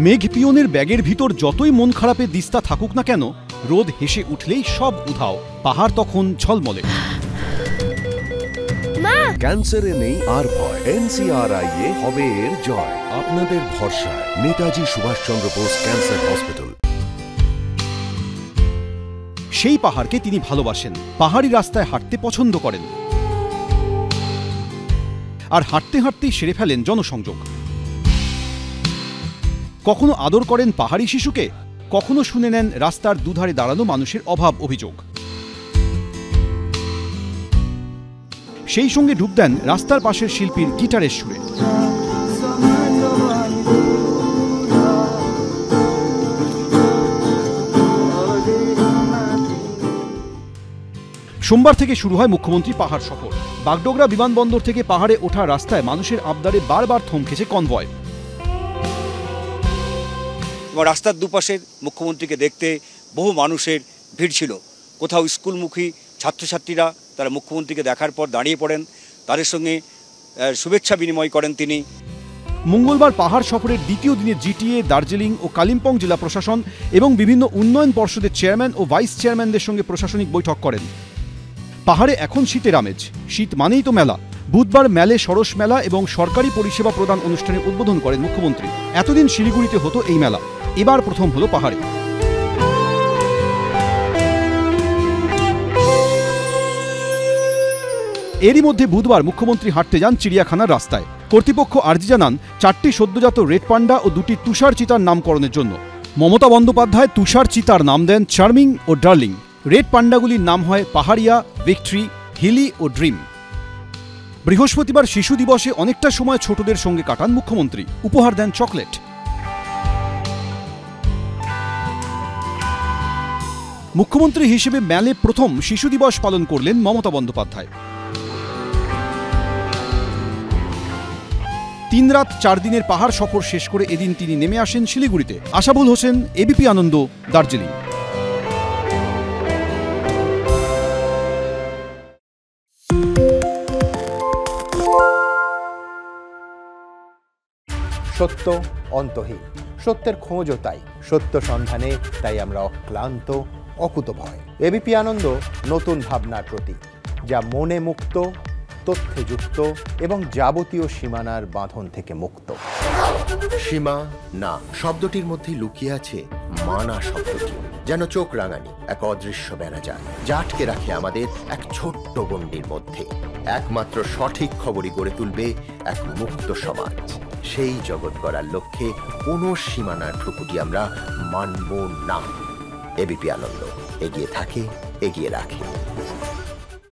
মেঘ পিয়নের ব্যাগের ভিতর যতই মন খারাপে দিস্তা থাকুক না কেন, রোদ হেসে উঠলেই সব উধাও। পাহাড় তখন ঝলমলে। ক্যান্সারে নেই আর ভয়, NCRI-এ হবে এর জয়। আপনাদের ভরসা নেতাজি সুভাষচন্দ্র বোস ক্যান্সার হসপিটাল। সেই পাহাড়কে তিনি ভালোবাসেন, পাহাড়ি রাস্তায় হাঁটতে পছন্দ করেন, আর হাঁটতে হাঁটতেই সেরে ফেলেন জনসংযোগ। কখনো আদর করেন পাহাড়ি শিশুকে, কখনো শুনে নেন রাস্তার দুধারে দাঁড়ানো মানুষের অভাব অভিযোগ। সেই সঙ্গে ডুব দেন রাস্তার পাশের শিল্পীর গিটারের সুরে। সোমবার থেকে শুরু হয় মুখ্যমন্ত্রী পাহাড় সফর। বাগডোগরা বিমানবন্দর থেকে পাহাড়ে ওঠা রাস্তায় মানুষের আবদারে বারবার থমকেছে কনভয়। রাস্তার দুপাশে মুখ্যমন্ত্রীকে দেখতে বহু মানুষের ভিড় ছিল। কোথাও স্কুলমুখী ছাত্রছাত্রীরা তারা মুখ্যমন্ত্রীকে দেখার পর দাঁড়িয়ে পড়েন, তাদের সঙ্গে শুভেচ্ছা বিনিময় করেন তিনি। মঙ্গলবার পাহাড় সফরের দ্বিতীয় দিনে জিটিএ, দার্জিলিং ও কালিম্পং জেলা প্রশাসন এবং বিভিন্ন উন্নয়ন পর্ষদের চেয়ারম্যান ও ভাইস চেয়ারম্যানদের সঙ্গে প্রশাসনিক বৈঠক করেন। পাহাড়ে এখন শীতের আমেজ, শীত মানেই তো মেলা। বুধবার মেলে সরস মেলা এবং সরকারি পরিষেবা প্রদান অনুষ্ঠানের উদ্বোধন করেন মুখ্যমন্ত্রী। এতদিন শিলিগুড়িতে হতো এই মেলা, এবার প্রথম হলো পাহাড়ে। এরই মধ্যে বুধবার মুখ্যমন্ত্রী হাঁটতে যান চিড়িয়াখানার রাস্তায়। কর্তৃপক্ষ আর্জি জানান 4টি সদ্যজাত রেড পান্ডা ও 2টি তুষার চিতার নামকরণের জন্য। মমতা বন্দ্যোপাধ্যায় তুষার চিতার নাম দেন চার্মিং ও ডার্লিং। রেড পান্ডাগুলির নাম হয় পাহাড়িয়া, ভিক্টরি, হিলি ও ড্রিম। বৃহস্পতিবার শিশু দিবসে অনেকটা সময় ছোটদের সঙ্গে কাটান মুখ্যমন্ত্রী, উপহার দেন চকলেট। মুখ্যমন্ত্রী হিসেবে মেলে প্রথম শিশু দিবস পালন করলেন মমতা বন্দ্যোপাধ্যায়। 3 রাত 4 দিনের পাহাড় সফর শেষ করে এদিন তিনি নেমে আসেন শিলিগুড়িতে। আশাবুল হোসেন, এবিপি আনন্দ, দার্জিলিং। সত্য অন্তহীন, সত্যের খোঁজও তাই, সত্য সন্ধানে তাই আমরা অক্লান্ত, অকুতভয়। এবিপি আনন্দ নতুন ভাবনার প্রতীক, যা মনে মুক্ত, তথ্যে যুক্ত এবং যাবতীয় সীমানার বাঁধন থেকে মুক্ত। সীমা না শব্দটির মধ্যে লুকিয়ে আছে মানা শব্দটি, যেন চোখ রাঙানি এক অদৃশ্য বেড়াজাল, যা আটকে রাখে আমাদের এক ছোট্ট গণ্ডির মধ্যে। একমাত্র সঠিক খবরই গড়ে তুলবে এক মুক্ত সমাজ। সেই জগৎ গড়ার লক্ষ্যে কোনো সীমানার ঠুকুটি আমরা মানব না। এবিপি আনন্দ এগিয়ে থাকে, এগিয়ে রাখে।